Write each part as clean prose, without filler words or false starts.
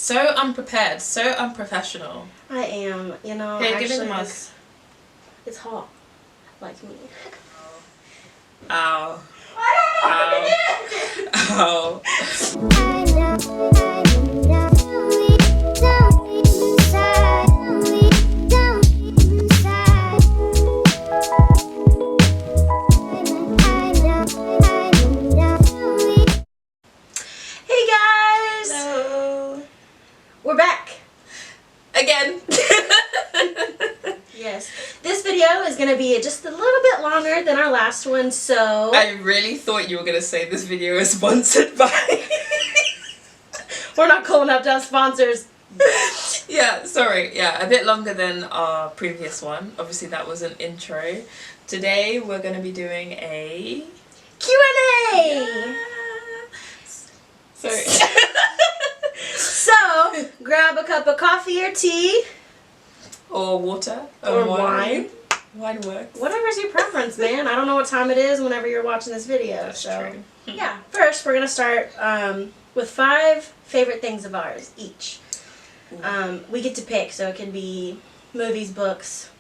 So unprepared, so unprofessional. I am, you know. Here, actually, give me the mug. It's hot, like me. Ow. Ow. Ow. Hey guys! Hello. We're back. Again. Yes. This video is going to be just a little bit longer than our last one, so... I really thought you were going to say this video is sponsored by... We're not calling up to our sponsors. Yeah, sorry. Yeah, a bit longer than our previous one. Obviously that was an intro. Today we're going to be doing a... Q&A! Sorry. So, grab a cup of coffee or tea. Or water. Or wine. Wine works. Whatever's your preference, man. I don't know what time it is whenever you're watching this video. That's true. Yeah. First, we're going to start with 5 favorite things of ours each. We get to pick, so it can be movies, books,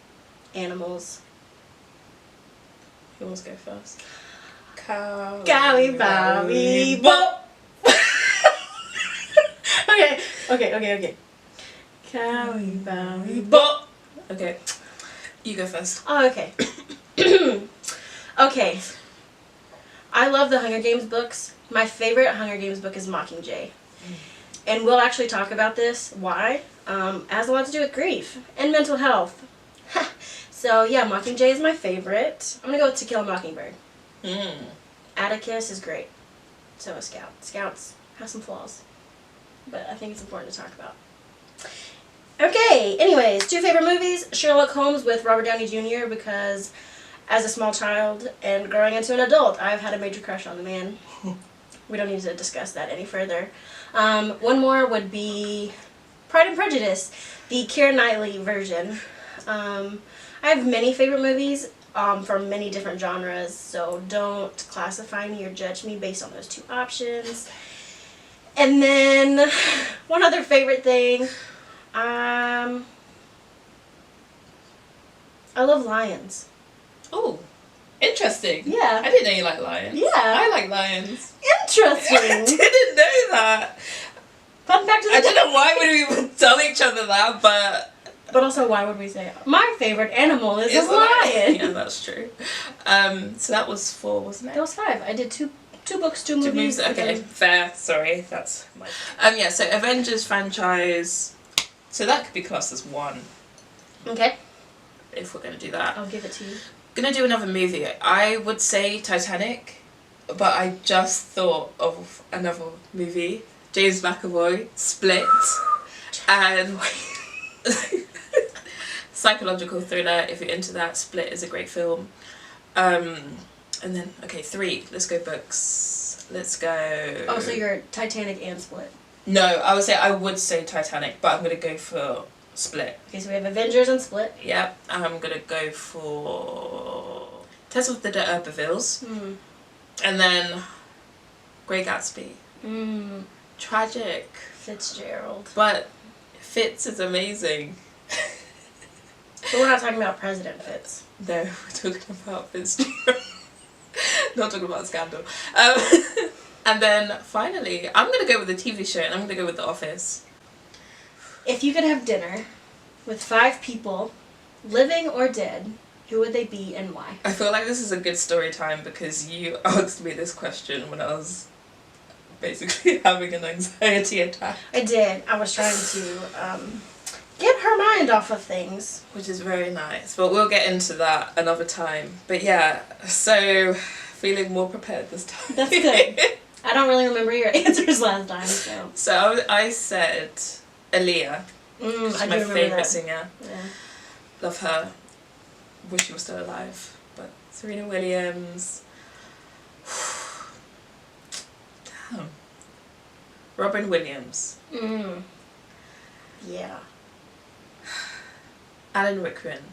animals. Who wants to go first? Cowie, bowie, bo. Okay. Cowie, bowie, bo. Okay. You go first. Oh, okay. Okay. I love the Hunger Games books. My favorite Hunger Games book is Mockingjay. And we'll actually talk about this. Why? It has a lot to do with grief and mental health. So, yeah, Mockingjay is my favorite. I'm going to go with To Kill a Mockingbird. Atticus is great. So is Scout. Scouts have some flaws. But I think it's important to talk about. Okay, anyways, 2 favorite movies. Sherlock Holmes with Robert Downey Jr. because as a small child and growing into an adult, I've had a major crush on the man. We don't need to discuss that any further. One more would be Pride and Prejudice, the Keira Knightley version. I have many favorite movies from many different genres, so don't classify me or judge me based on those 2 options. And then one other favorite thing, I love lions. Oh, interesting. Yeah. I didn't know you like lions. Yeah. I like lions. Interesting. I didn't know that. Fun fact of the I don't know why would we even tell each other that, but also, why would we say it? My favorite animal is a it's lion. Yeah, that's true. So that was 4, wasn't it? That was 5. I did two books, 2 2 movies. movies. Okay, fair. Sorry, that's my. Yeah. So Avengers franchise. So that could be classed as 1 Okay. if we're gonna do that. I'll give it to you. Gonna do another movie. I would say Titanic, but I just thought of another movie. James McAvoy, Split, and psychological thriller. If you're into that, Split is a great film. And then, okay, 3. Let's go books. Let's go. Oh, so you're Titanic and Split. No, I would say Titanic, but I'm gonna go for Split. Okay, so we have Avengers and Split. Yep, I'm gonna go for Tales of the D'Urbervilles, and then Great Gatsby. Tragic. Fitzgerald. But Fitz is amazing. But we're not talking about President Fitz. No, we're talking about Fitzgerald. Not talking about Scandal. And then finally, I'm going to go with the TV show, and I'm going to go with The Office. If you could have dinner with 5 people, living or dead, who would they be and why? I feel like this is a good story time because you asked me this question when I was basically having an anxiety attack. I did. I was trying to get her mind off of things. Which is very nice, but we'll get into that another time. But yeah, so feeling more prepared this time. That's good. I don't really remember your answers last time, so. So I said Aaliyah. She's I my do remember favourite that. singer. Yeah. Love her. Wish she was still alive. But Serena Williams. Damn. Robin Williams. Yeah. Alan Rickman.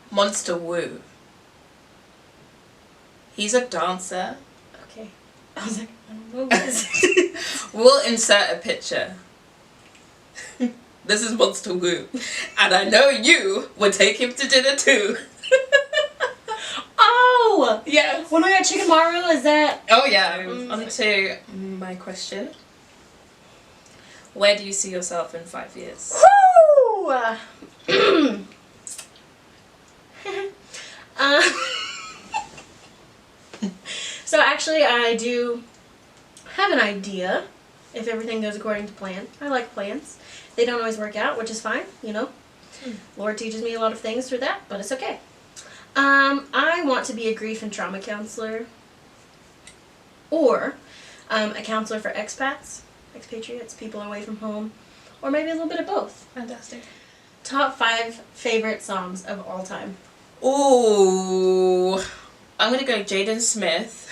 Monster Wu. He's a dancer. Okay. I was like, I don't know what this is. We'll insert a picture. This is Monster Woo. And I know you would take him to dinner too. Oh! Yes. When we got Chicken Maru, is that... Oh yeah, on to my question. Where do you see yourself in 5 years? Woo! So actually I do have an idea if everything goes according to plan. I like plans. They don't always work out, which is fine, you know. Lord teaches me a lot of things through that, but it's okay. I want to be a grief and trauma counselor or a counselor for expats, expatriates, people away from home, or maybe a little bit of both. Fantastic. Top 5 favorite songs of all time. Ooh. I'm gonna go Jaden Smith.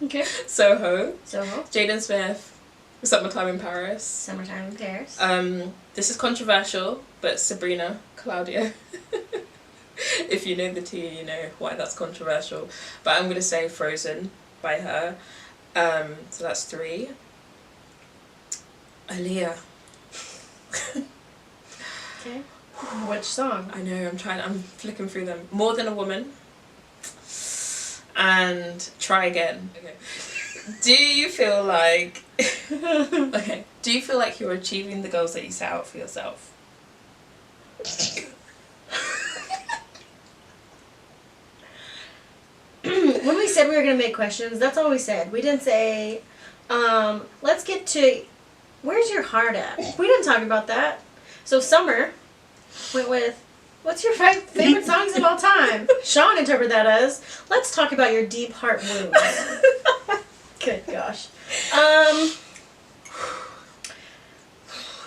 Okay. Soho. Soho. Jaden Smith. Summertime in Paris. Summertime in Paris. This is controversial, but Sabrina Claudio. If you know the tea, you know why that's controversial. But I'm gonna say Frozen by her. So that's 3. Aaliyah. Okay. Which song? I know, I'm flicking through them. More Than a Woman. And Try Again. Okay. Do you feel like do you feel like you're achieving the goals that you set out for yourself? When we said we were going to make questions, that's all we said. We didn't say, let's get to, where's your heart at? We didn't talk about that. So Summer went with, what's your 5 favorite songs of all time? Sean interpreted that as, let's talk about your deep heart wounds. Good gosh.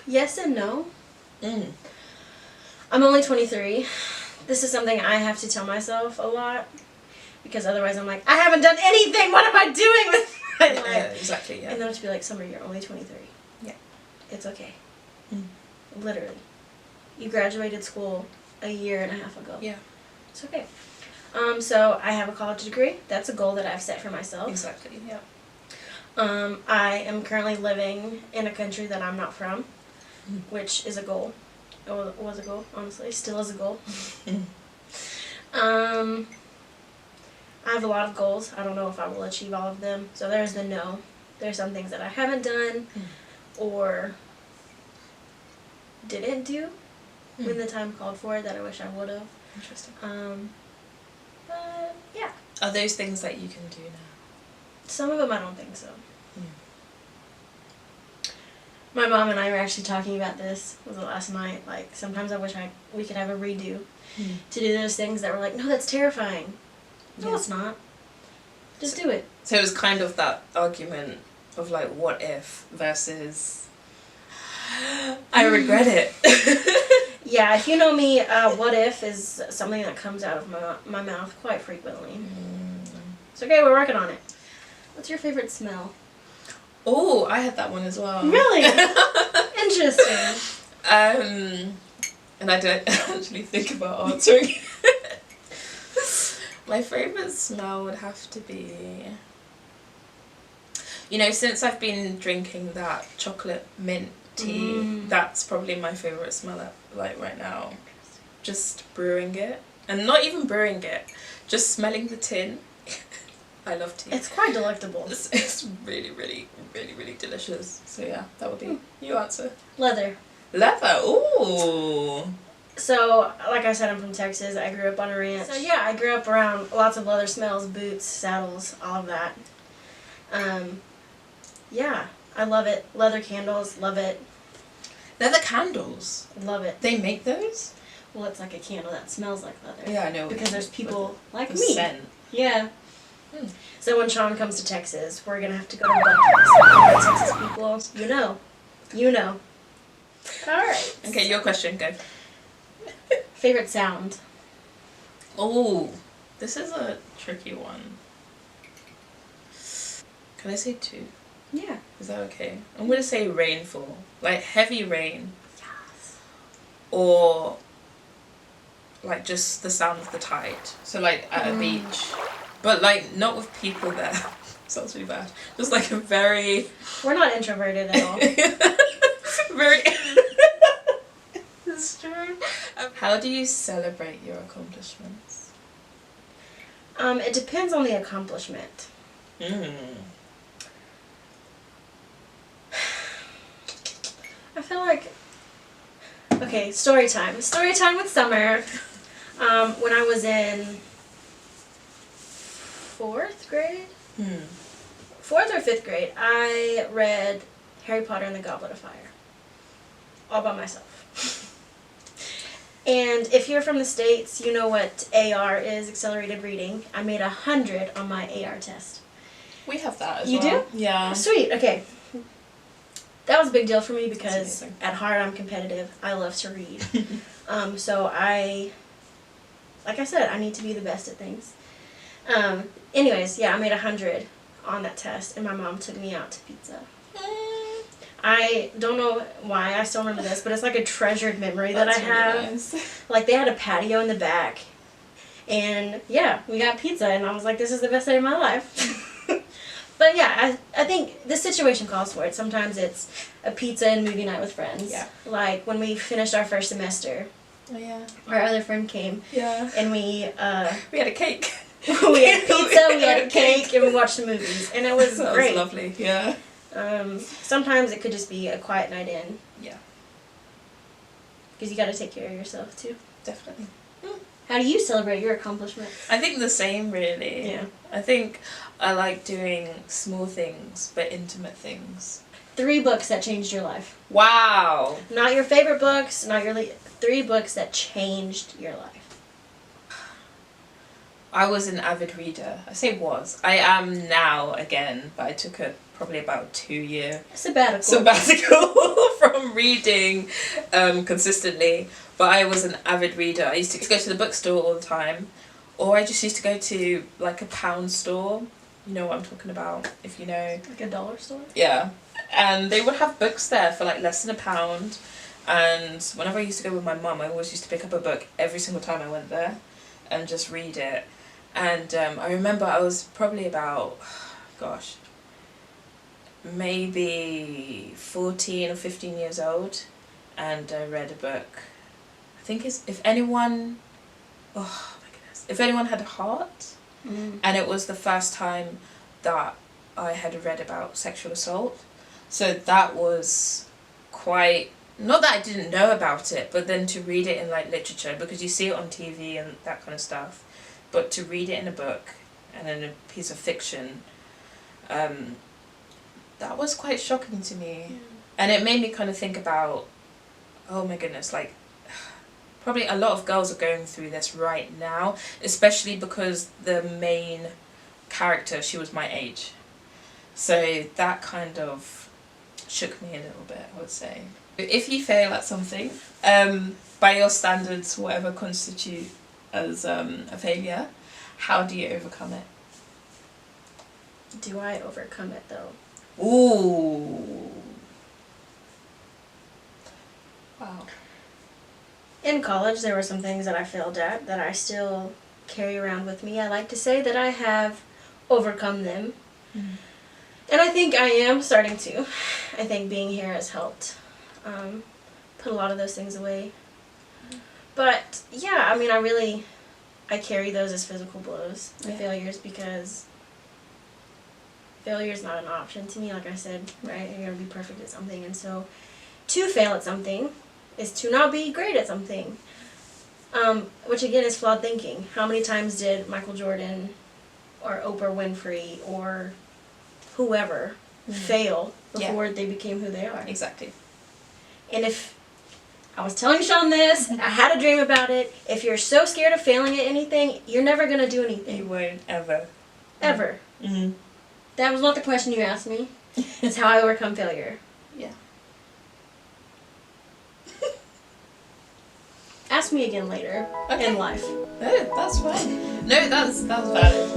Yes and no. I'm only 23. This is something I have to tell myself a lot. Because otherwise I'm like, I haven't done anything. What am I doing with my life? Yeah, exactly, yeah. And then I have to be like, Summer, you're only 23. Yeah. It's okay. Literally. You graduated school a year and a half ago. Yeah. It's okay. So I have a college degree. That's a goal that I've set for myself. Exactly, yeah. I am currently living in a country that I'm not from, which is a goal. It was a goal, honestly. Still is a goal. I have a lot of goals. I don't know if I will achieve all of them. So there's the no. There's some things that I haven't done or didn't do when the time called for it that I wish I would have. Interesting. But yeah. Are those things that you can do now? Some of them I don't think so. My mom and I were actually talking about this, was it last night? Like, sometimes I wish we could have a redo to do those things that were like, no, that's terrifying. No, it's not. Just do it. So it was kind of that argument of like, what if versus I regret it. Yeah, if you know me, what if is something that comes out of my mouth quite frequently. It's okay, we're working on it. What's your favorite smell? Oh, I had that one as well. Really? Interesting. And I don't actually think about answering. My favourite smell would have to be, you know, since I've been drinking that chocolate mint tea, that's probably my favourite smell like right now. Just brewing it. And not even brewing it, just smelling the tin. I love tea. It's quite delectable. It's really, really, really, really delicious. So yeah, that would be your answer. Leather. Leather, ooh. So, like I said, I'm from Texas. I grew up on a ranch. So yeah, I grew up around lots of leather smells, boots, saddles, all of that. Yeah, I love it. Leather candles, love it. Leather candles? Love it. They make those? Well, it's like a candle that smells like leather. Yeah, I know. Because there's people like the me. Scent. Yeah. So when Sean comes to Texas, we're going to have to go to Buc-ee's. Texas people, you know. You know. All right. Okay, your question, go. Favorite sound? Oh, this is a tricky one. Can I say 2? Yeah. Is that okay? I'm going to say rainfall. Like heavy rain. Yes. Or like just the sound of the tide. So like at a beach. But like not with people there. Sounds really bad. Just like a very We're not introverted at all. Very. It's true. How do you celebrate your accomplishments? It depends on the accomplishment. I feel like, okay, story time. Story time with Summer. When I was in 4th grade, 4th or 5th grade, I read Harry Potter and the Goblet of Fire, all by myself. And if you're from the States, you know what AR is, accelerated reading. I made 100 on my AR test. We have that as You well. do? Yeah. Sweet, okay. That was a big deal for me because at heart I'm competitive. I love to read. So like I said, I need to be the best at things. Anyways, yeah, I made 100 on that test, and my mom took me out to pizza. I don't know why I still remember this, but it's like a treasured memory that I have. Really nice. Like, they had a patio in the back, and yeah, we got pizza, and I was like, this is the best day of my life. But yeah, I think the situation calls for it. Sometimes it's a pizza and movie night with friends. Yeah. Like when we finished our first semester, Oh yeah. our other friend came, Yeah. and we had a cake. we had pizza, we had a cake, and we watched the movies, and it was That great. was lovely. Yeah. Sometimes it could just be a quiet night in. Yeah. Because you got to take care of yourself too. Definitely. How do you celebrate your accomplishments? I think the same, really. Yeah. I think I like doing small things, but intimate things. 3 books that changed your life. Wow. Not your favorite books, not your 3 books that changed your life. I was an avid reader. I say was. I am now again, but I took probably about 2-year sabbatical from reading consistently. But I was an avid reader. I used to go to the bookstore all the time, or I just used to go to like a pound store. You know what I'm talking about, if you know. Like a dollar store? Yeah. And they would have books there for like less than £1. And whenever I used to go with my mum, I always used to pick up a book every single time I went there and just read it. And I remember I was probably about, gosh, maybe 14 or 15 years old, and I read a book. I think it's If Anyone Had a Heart. And it was the first time that I had read about sexual assault. So that was quite, not that I didn't know about it, but then to read it in like literature, because you see it on TV and that kind of stuff, but to read it in a book and in a piece of fiction, that was quite shocking to me. And it made me kind of think about, oh my goodness, like, probably a lot of girls are going through this right now, especially because the main character, she was my age. So that kind of shook me a little bit, I would say. If you fail at something, by your standards, whatever constitute as a failure, how do you overcome it? Do I overcome it though? Ooh. Wow. In college, there were some things that I failed at that I still carry around with me. I like to say that I have overcome them. And I think I am starting to. I think being here has helped put a lot of those things away. But yeah, I mean, I carry those as physical blows, my failures, because failure is not an option to me, like I said, right? You're going to be perfect at something. And so to fail at something is to not be great at something, which again is flawed thinking. How many times did Michael Jordan or Oprah Winfrey or whoever fail before they became who they are? Exactly. And if I was telling Sean this, I had a dream about it, if you're so scared of failing at anything, you're never going to do anything. You won't ever. Ever. Mm-hmm. That was not the question you asked me. It's how I overcome failure. Yeah. Ask me again later in life. No, that's fine. No, that's valid.